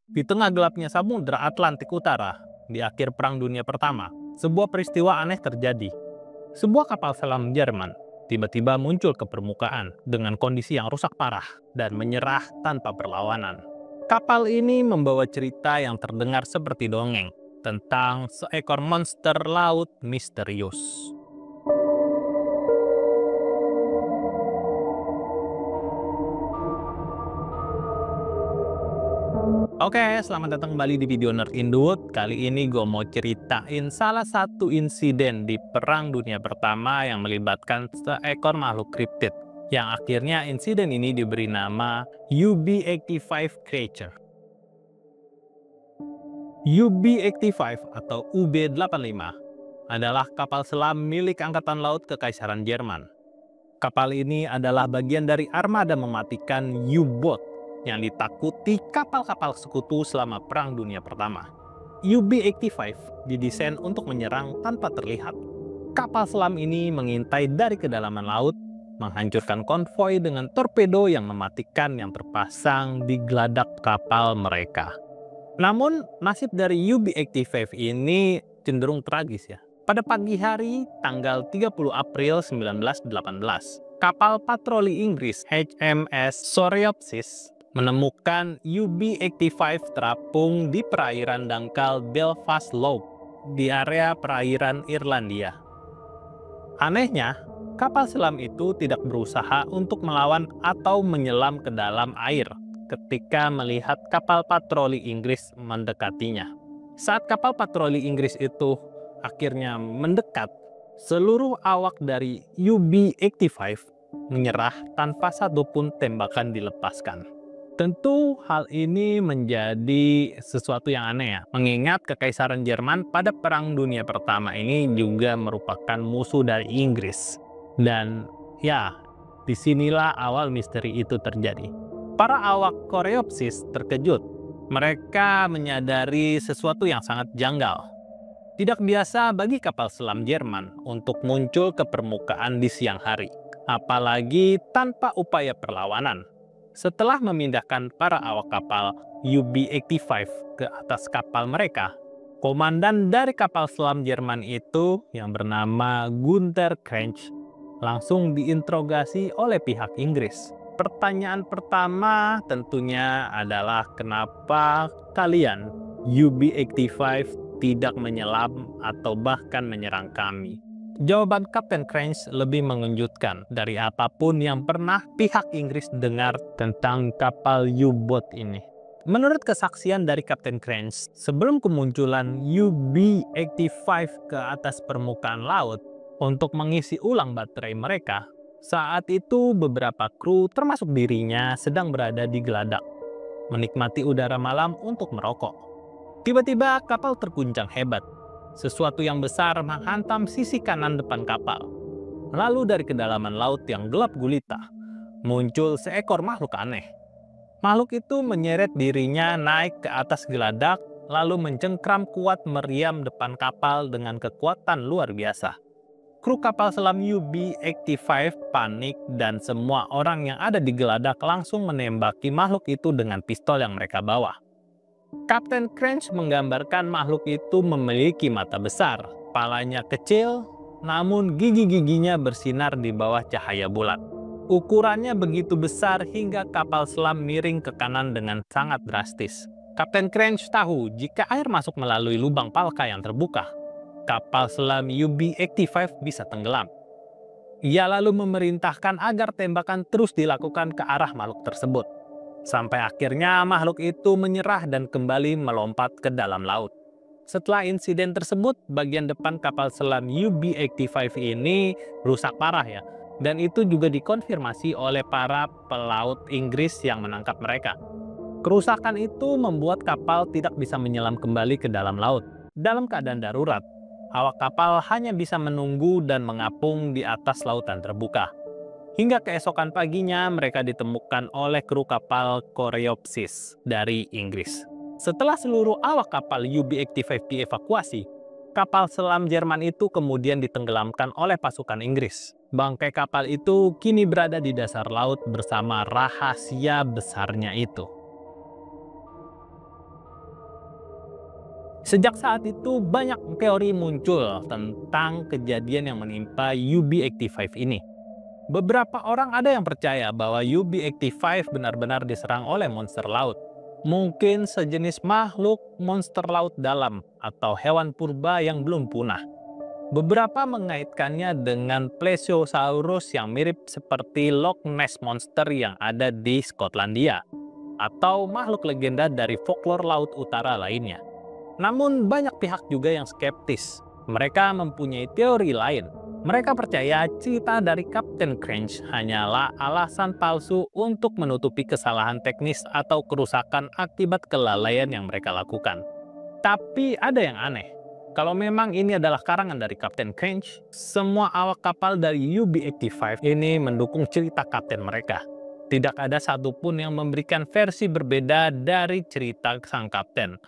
Di tengah gelapnya Samudra Atlantik Utara, di akhir Perang Dunia Pertama, sebuah peristiwa aneh terjadi. Sebuah kapal selam Jerman tiba-tiba muncul ke permukaan dengan kondisi yang rusak parah dan menyerah tanpa perlawanan. Kapal ini membawa cerita yang terdengar seperti dongeng tentang seekor monster laut misterius. Oke, selamat datang kembali di video Nerd in the Wood. Kali ini gue mau ceritain salah satu insiden di Perang Dunia Pertama yang melibatkan seekor makhluk kriptid. Yang akhirnya insiden ini diberi nama UB-85 Creature. UB-85 atau UB-85 adalah kapal selam milik Angkatan Laut Kekaisaran Jerman. Kapal ini adalah bagian dari armada mematikan U-boat yang ditakuti kapal-kapal sekutu selama Perang Dunia Pertama. UB-85 didesain untuk menyerang tanpa terlihat. Kapal selam ini mengintai dari kedalaman laut, menghancurkan konvoi dengan torpedo yang mematikan yang terpasang di geladak kapal mereka. Namun, nasib dari UB-85 ini cenderung tragis ya. Pada pagi hari, tanggal 30 April 1918, kapal patroli Inggris HMS Soreopsis menemukan UB-85 terapung di perairan dangkal Belfast Lough di area perairan Irlandia. Anehnya, kapal selam itu tidak berusaha untuk melawan atau menyelam ke dalam air ketika melihat kapal patroli Inggris mendekatinya. Saat kapal patroli Inggris itu akhirnya mendekat, seluruh awak dari UB-85 menyerah tanpa satupun tembakan dilepaskan. Tentu hal ini menjadi sesuatu yang aneh ya, mengingat Kekaisaran Jerman pada Perang Dunia Pertama ini juga merupakan musuh dari Inggris. Dan ya, disinilah awal misteri itu terjadi. Para awak Koreopsis terkejut. Mereka menyadari sesuatu yang sangat janggal. Tidak biasa bagi kapal selam Jerman untuk muncul ke permukaan di siang hari, apalagi tanpa upaya perlawanan. Setelah memindahkan para awak kapal UB-85 ke atas kapal mereka, komandan dari kapal selam Jerman itu yang bernama Gunther Krensch langsung diinterogasi oleh pihak Inggris. Pertanyaan pertama tentunya adalah kenapa kalian UB-85 tidak menyelam atau bahkan menyerang kami? Jawaban Kapten Krensch lebih mengejutkan dari apapun yang pernah pihak Inggris dengar tentang kapal U-boat ini. Menurut kesaksian dari Kapten Krensch, sebelum kemunculan UB-85 ke atas permukaan laut untuk mengisi ulang baterai mereka, saat itu beberapa kru termasuk dirinya sedang berada di geladak, menikmati udara malam untuk merokok. Tiba-tiba kapal terguncang hebat. Sesuatu yang besar menghantam sisi kanan depan kapal. Lalu dari kedalaman laut yang gelap gulita, muncul seekor makhluk aneh. Makhluk itu menyeret dirinya naik ke atas geladak, lalu mencengkram kuat meriam depan kapal dengan kekuatan luar biasa. Kru kapal selam UB-85 panik dan semua orang yang ada di geladak langsung menembaki makhluk itu dengan pistol yang mereka bawa. Kapten Krensch menggambarkan makhluk itu memiliki mata besar, kepalanya kecil, namun gigi-giginya bersinar di bawah cahaya bulat. Ukurannya begitu besar hingga kapal selam miring ke kanan dengan sangat drastis. Kapten Krensch tahu jika air masuk melalui lubang palka yang terbuka, kapal selam UB-85 bisa tenggelam. Ia lalu memerintahkan agar tembakan terus dilakukan ke arah makhluk tersebut. Sampai akhirnya makhluk itu menyerah dan kembali melompat ke dalam laut. Setelah insiden tersebut, bagian depan kapal selam UB-85 ini rusak parah ya. Dan itu juga dikonfirmasi oleh para pelaut Inggris yang menangkap mereka. Kerusakan itu membuat kapal tidak bisa menyelam kembali ke dalam laut. Dalam keadaan darurat, awak kapal hanya bisa menunggu dan mengapung di atas lautan terbuka. Hingga keesokan paginya mereka ditemukan oleh kru kapal Koreopsis dari Inggris. Setelah seluruh awak kapal UB-85 dievakuasi, kapal selam Jerman itu kemudian ditenggelamkan oleh pasukan Inggris. Bangkai kapal itu kini berada di dasar laut bersama rahasia besarnya itu. Sejak saat itu banyak teori muncul tentang kejadian yang menimpa UB85 ini. Beberapa orang ada yang percaya bahwa UB85 benar-benar diserang oleh monster laut. Mungkin sejenis makhluk monster laut dalam atau hewan purba yang belum punah. Beberapa mengaitkannya dengan Plesiosaurus yang mirip seperti Loch Ness Monster yang ada di Skotlandia, atau makhluk legenda dari folklore laut utara lainnya. Namun banyak pihak juga yang skeptis. Mereka mempunyai teori lain. Mereka percaya cerita dari Kapten Crunch hanyalah alasan palsu untuk menutupi kesalahan teknis atau kerusakan akibat kelalaian yang mereka lakukan. Tapi ada yang aneh. Kalau memang ini adalah karangan dari Kapten Crunch, semua awak kapal dari UB85 ini mendukung cerita kapten mereka. Tidak ada satupun yang memberikan versi berbeda dari cerita sang kapten.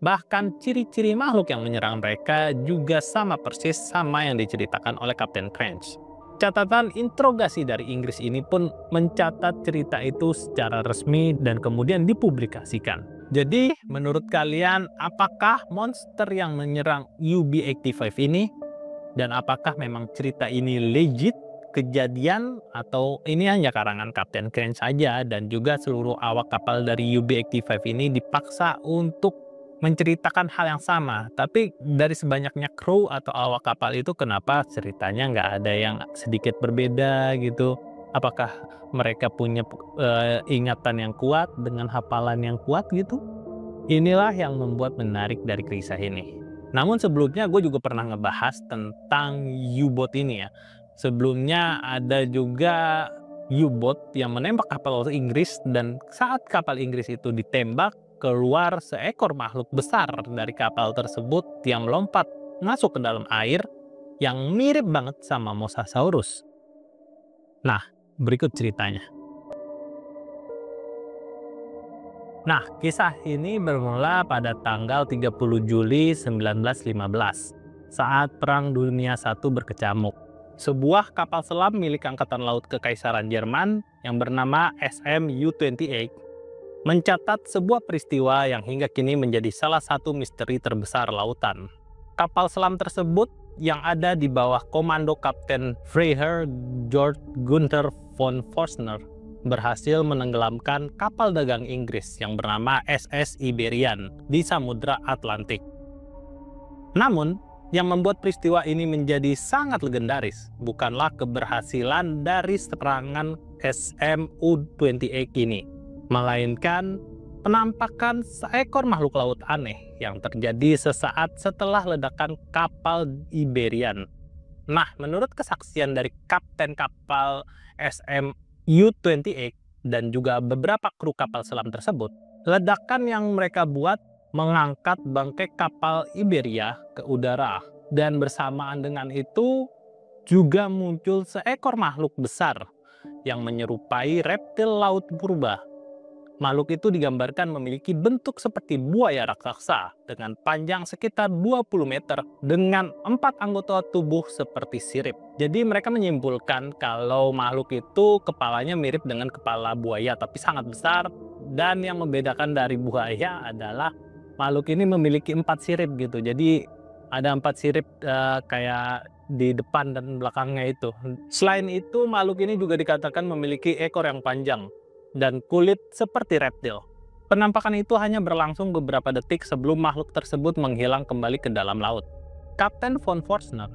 Bahkan ciri-ciri makhluk yang menyerang mereka juga sama persis sama yang diceritakan oleh Kapten Crunch. Catatan interogasi dari Inggris ini pun mencatat cerita itu secara resmi dan kemudian dipublikasikan. Jadi, menurut kalian, apakah monster yang menyerang UB85 ini? Dan apakah memang cerita ini legit, kejadian, atau ini hanya karangan Kapten Crunch saja dan juga seluruh awak kapal dari UB85 ini dipaksa untuk menceritakan hal yang sama? Tapi dari sebanyaknya kru atau awak kapal itu, kenapa ceritanya nggak ada yang sedikit berbeda gitu? Apakah mereka punya ingatan yang kuat dengan hafalan yang kuat gitu? Inilah yang membuat menarik dari kisah ini. Namun sebelumnya gue juga pernah ngebahas tentang U-boat ini ya. Sebelumnya ada juga U-boat yang menembak kapal Inggris, dan saat kapal Inggris itu ditembak, keluar seekor makhluk besar dari kapal tersebut yang melompat masuk ke dalam air yang mirip banget sama Mosasaurus. Nah, berikut ceritanya. Nah, kisah ini bermula pada tanggal 30 Juli 1915 saat Perang Dunia I berkecamuk. Sebuah kapal selam milik Angkatan Laut Kekaisaran Jerman yang bernama SM U-28 mencatat sebuah peristiwa yang hingga kini menjadi salah satu misteri terbesar lautan. Kapal selam tersebut yang ada di bawah komando Kapten Freiherr Georg Gunther von Forstner berhasil menenggelamkan kapal dagang Inggris yang bernama SS Iberian di Samudra Atlantik. Namun, yang membuat peristiwa ini menjadi sangat legendaris bukanlah keberhasilan dari serangan SM U-28 ini, melainkan penampakan seekor makhluk laut aneh yang terjadi sesaat setelah ledakan kapal Iberian. Nah, menurut kesaksian dari kapten kapal SM U-28 dan juga beberapa kru kapal selam tersebut, ledakan yang mereka buat mengangkat bangkai kapal Iberia ke udara, dan bersamaan dengan itu juga muncul seekor makhluk besar yang menyerupai reptil laut purba. Makhluk itu digambarkan memiliki bentuk seperti buaya raksasa dengan panjang sekitar 20 meter dengan 4 anggota tubuh seperti sirip. Jadi mereka menyimpulkan kalau makhluk itu kepalanya mirip dengan kepala buaya tapi sangat besar, dan yang membedakan dari buaya adalah makhluk ini memiliki 4 sirip gitu. Jadi ada 4 sirip kayak di depan dan belakangnya itu. Selain itu, makhluk ini juga dikatakan memiliki ekor yang panjang dan kulit seperti reptil. Penampakan itu hanya berlangsung beberapa detik sebelum makhluk tersebut menghilang kembali ke dalam laut. Kapten von Forstner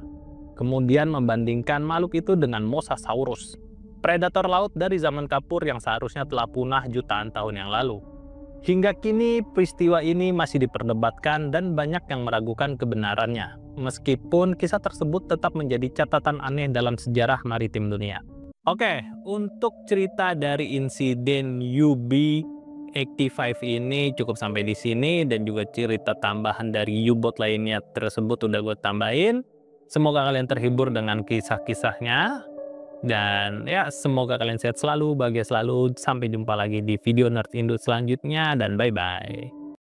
kemudian membandingkan makhluk itu dengan Mosasaurus, predator laut dari zaman kapur yang seharusnya telah punah jutaan tahun yang lalu. Hingga kini peristiwa ini masih diperdebatkan dan banyak yang meragukan kebenarannya, meskipun kisah tersebut tetap menjadi catatan aneh dalam sejarah maritim dunia. Oke, untuk cerita dari insiden UB85 ini cukup sampai di sini, dan juga cerita tambahan dari U-boat lainnya tersebut udah gue tambahin. Semoga kalian terhibur dengan kisah-kisahnya, dan ya semoga kalian sehat selalu, bahagia selalu. Sampai jumpa lagi di video Nerd Indo selanjutnya, dan bye-bye.